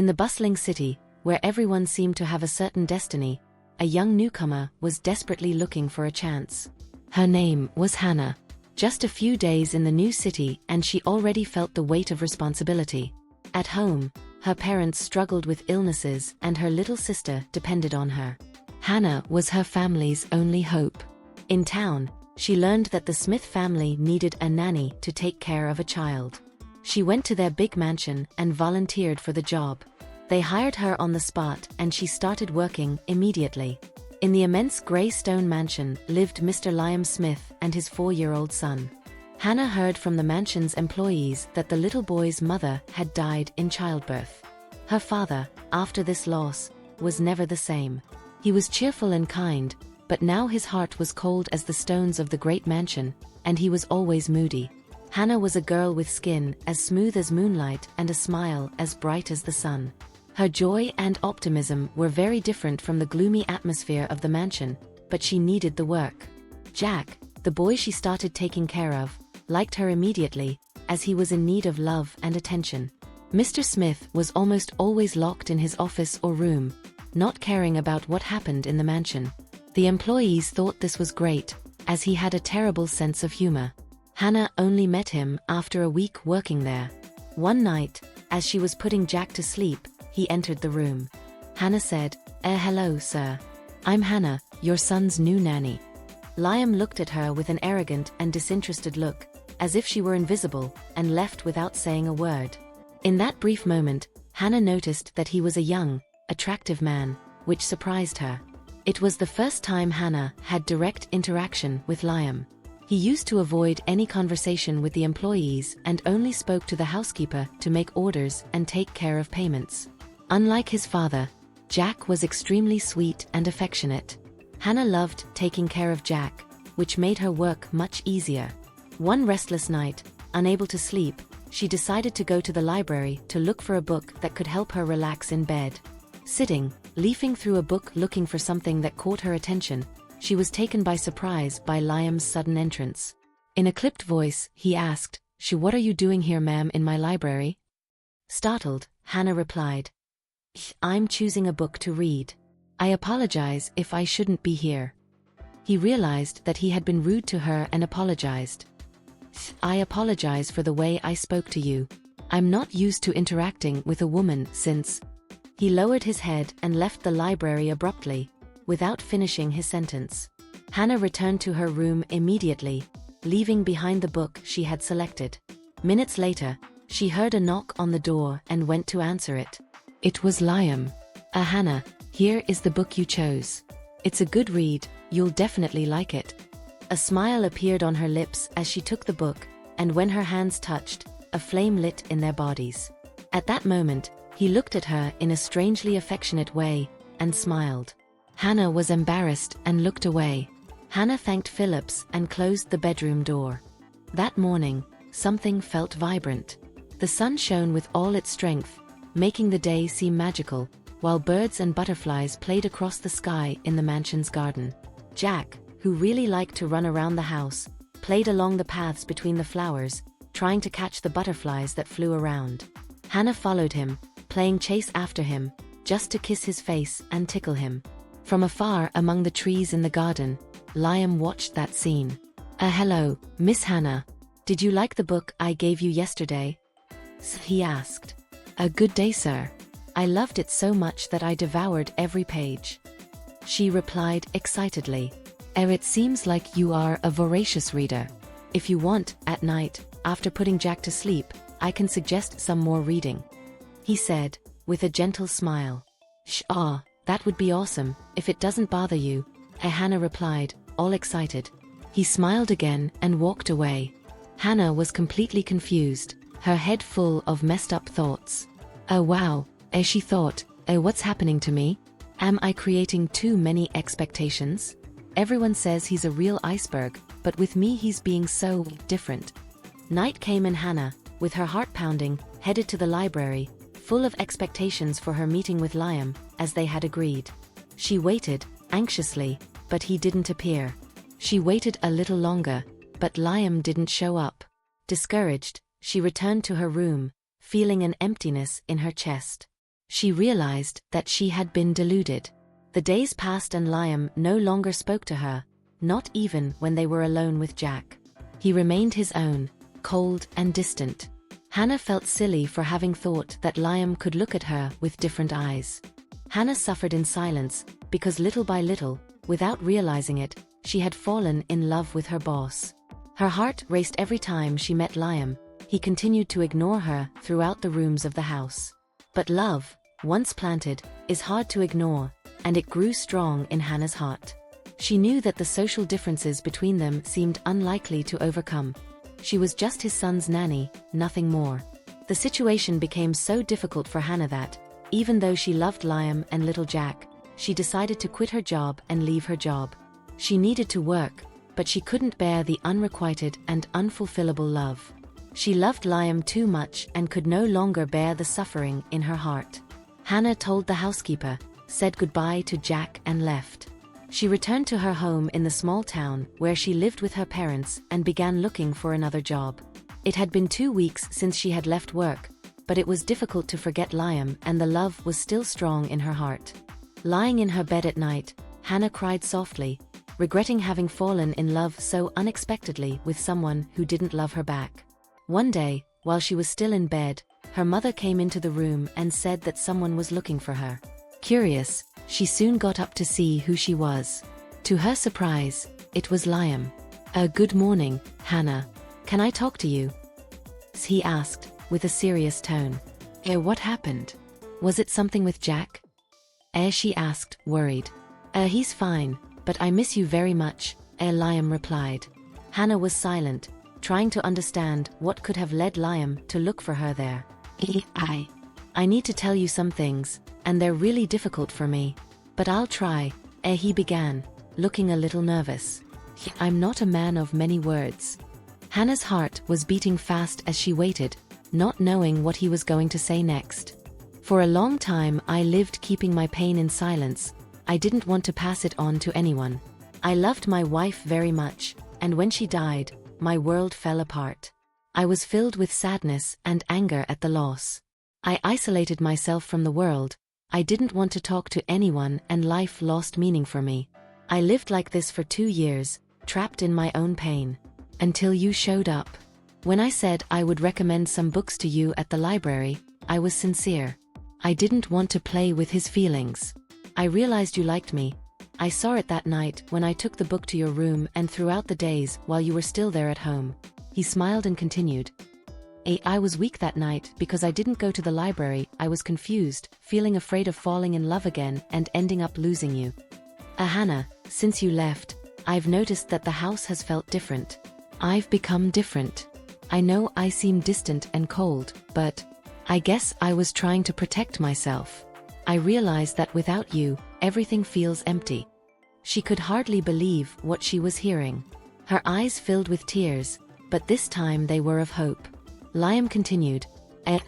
In the bustling city, where everyone seemed to have a certain destiny, a young newcomer was desperately looking for a chance. Her name was Hannah. Just a few days in the new city and she already felt the weight of responsibility. At home, her parents struggled with illnesses and her little sister depended on her. Hannah was her family's only hope. In town, she learned that the Smith family needed a nanny to take care of a child. She went to their big mansion and volunteered for the job. They hired her on the spot and she started working immediately. In the immense grey stone mansion lived Mr. Liam Smith and his 4-year-old son. Hannah heard from the mansion's employees that the little boy's mother had died in childbirth. Her father, after this loss, was never the same. He was cheerful and kind, but now his heart was cold as the stones of the great mansion, and he was always moody. Hannah was a girl with skin as smooth as moonlight and a smile as bright as the sun. Her joy and optimism were very different from the gloomy atmosphere of the mansion, but she needed the work. Jack, the boy she started taking care of, liked her immediately, as he was in need of love and attention. Mr. Smith was almost always locked in his office or room, not caring about what happened in the mansion. The employees thought this was great, as he had a terrible sense of humor. Hannah only met him after a week working there. One night, as she was putting Jack to sleep, he entered the room. Hannah said, Hello, sir. I'm Hannah, your son's new nanny." Liam looked at her with an arrogant and disinterested look, as if she were invisible, and left without saying a word. In that brief moment, Hannah noticed that he was a young, attractive man, which surprised her. It was the first time Hannah had direct interaction with Liam. He used to avoid any conversation with the employees and only spoke to the housekeeper to make orders and take care of payments. Unlike his father, Jack was extremely sweet and affectionate. Hannah loved taking care of Jack, which made her work much easier. One restless night, unable to sleep, she decided to go to the library to look for a book that could help her relax in bed. Sitting, leafing through a book looking for something that caught her attention, she was taken by surprise by Liam's sudden entrance. In a clipped voice, he asked, "What are you doing here, ma'am, in my library?" Startled, Hannah replied, "I'm choosing a book to read. I apologize if I shouldn't be here." He realized that he had been rude to her and apologized. "I apologize for the way I spoke to you. I'm not used to interacting with a woman since..." He lowered his head and left the library abruptly, without finishing his sentence. Hannah returned to her room immediately, leaving behind the book she had selected. Minutes later, she heard a knock on the door and went to answer it. It was Liam. Hannah, here is the book you chose. It's a good read, you'll definitely like it." A smile appeared on her lips as she took the book, and when her hands touched, a flame lit in their bodies. At that moment, he looked at her in a strangely affectionate way, and smiled. Hannah was embarrassed and looked away. Hannah thanked Phillips and closed the bedroom door. That morning, something felt vibrant. The sun shone with all its strength, making the day seem magical, while birds and butterflies played across the sky in the mansion's garden. Jack, who really liked to run around the house, played along the paths between the flowers, trying to catch the butterflies that flew around. Hannah followed him, playing chase after him, just to kiss his face and tickle him. From afar among the trees in the garden, Liam watched that scene. Hello, Miss Hannah. Did you like the book I gave you yesterday?" he asked. "A good day, sir. I loved it so much that I devoured every page," she replied excitedly. It seems like you are a voracious reader. If you want, at night, after putting Jack to sleep, I can suggest some more reading," he said, with a gentle smile. That would be awesome, if it doesn't bother you," Hannah replied, all excited. He smiled again and walked away. Hannah was completely confused, her head full of messed up thoughts. "Oh wow," she thought, "what's happening to me? Am I creating too many expectations? Everyone says he's a real iceberg, but with me he's being so different." Night came and Hannah, with her heart pounding, headed to the library, full of expectations for her meeting with Liam, as they had agreed. She waited, anxiously, but he didn't appear. She waited a little longer, but Liam didn't show up. Discouraged, she returned to her room, feeling an emptiness in her chest. She realized that she had been deluded. The days passed and Liam no longer spoke to her, not even when they were alone with Jack. He remained his own, cold and distant. Hannah felt silly for having thought that Liam could look at her with different eyes. Hannah suffered in silence, because little by little, without realizing it, she had fallen in love with her boss. Her heart raced every time she met Liam. He continued to ignore her throughout the rooms of the house. But love, once planted, is hard to ignore, and it grew strong in Hannah's heart. She knew that the social differences between them seemed unlikely to overcome. She was just his son's nanny, nothing more. The situation became so difficult for Hannah that, even though she loved Liam and little Jack, she decided to quit her job and leave her job. She needed to work, but she couldn't bear the unrequited and unfulfillable love. She loved Liam too much and could no longer bear the suffering in her heart. Hannah told the housekeeper, said goodbye to Jack and left. She returned to her home in the small town where she lived with her parents and began looking for another job. It had been 2 weeks since she had left work, but it was difficult to forget Liam and the love was still strong in her heart. Lying in her bed at night, Hannah cried softly, regretting having fallen in love so unexpectedly with someone who didn't love her back. One day, while she was still in bed, her mother came into the room and said that someone was looking for her. Curious, she soon got up to see who she was. To her surprise, it was Liam. Good morning, Hannah. Can I talk to you? He asked, with a serious tone. What happened? Was it something with Jack? She asked, worried. He's fine, but I miss you very much, Liam replied. Hannah was silent, trying to understand what could have led Liam to look for her there. I need to tell you some things, and they're really difficult for me. But I'll try, he began, looking a little nervous. I'm not a man of many words. Hannah's heart was beating fast as she waited, not knowing what he was going to say next. For a long time I lived keeping my pain in silence. I didn't want to pass it on to anyone. I loved my wife very much, and when she died, my world fell apart. I was filled with sadness and anger at the loss. I isolated myself from the world. I didn't want to talk to anyone and life lost meaning for me. I lived like this for 2 years, trapped in my own pain. Until you showed up. When I said I would recommend some books to you at the library, I was sincere. I didn't want to play with his feelings. I realized you liked me. I saw it that night when I took the book to your room and throughout the days while you were still there at home. He smiled and continued. I was weak that night because I didn't go to the library. I was confused, feeling afraid of falling in love again and ending up losing you. Hannah, since you left, I've noticed that the house has felt different. I've become different. I know I seem distant and cold, but I guess I was trying to protect myself. I realized that without you, everything feels empty. She could hardly believe what she was hearing. Her eyes filled with tears, but this time they were of hope. Liam continued,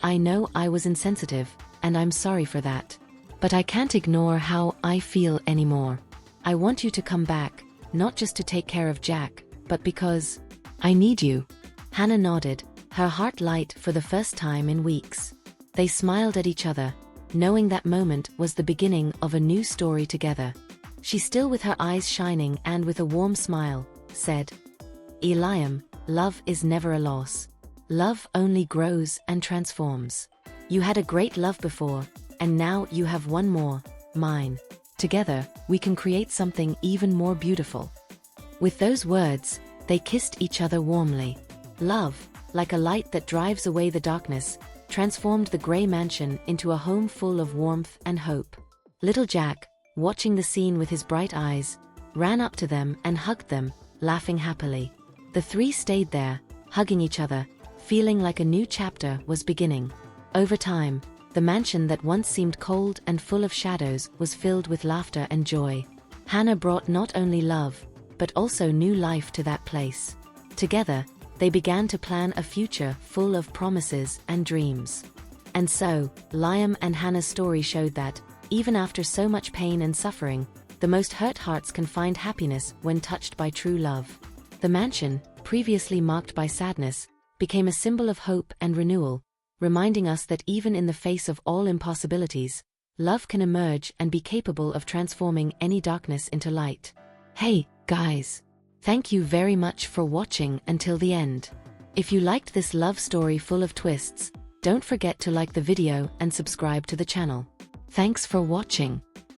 I know I was insensitive, and I'm sorry for that. But I can't ignore how I feel anymore. I want you to come back, not just to take care of Jack, but because I need you. Hannah nodded, her heart light for the first time in weeks. They smiled at each other, knowing that moment was the beginning of a new story together. She, still with her eyes shining and with a warm smile, said, Liam, love is never a loss. Love only grows and transforms. You had a great love before, and now you have one more, mine. Together, we can create something even more beautiful. With those words, they kissed each other warmly. Love, like a light that drives away the darkness, transformed the gray mansion into a home full of warmth and hope. Little Jack, watching the scene with his bright eyes, ran up to them and hugged them, laughing happily. The three stayed there, hugging each other, feeling like a new chapter was beginning. Over time, the mansion that once seemed cold and full of shadows was filled with laughter and joy. Hannah brought not only love, but also new life to that place. Together, they began to plan a future full of promises and dreams. And so, Liam and Hannah's story showed that, even after so much pain and suffering, the most hurt hearts can find happiness when touched by true love. The mansion, previously marked by sadness, became a symbol of hope and renewal, reminding us that even in the face of all impossibilities, love can emerge and be capable of transforming any darkness into light. Hey, guys! Thank you very much for watching until the end. If you liked this love story full of twists, don't forget to like the video and subscribe to the channel. Thanks for watching.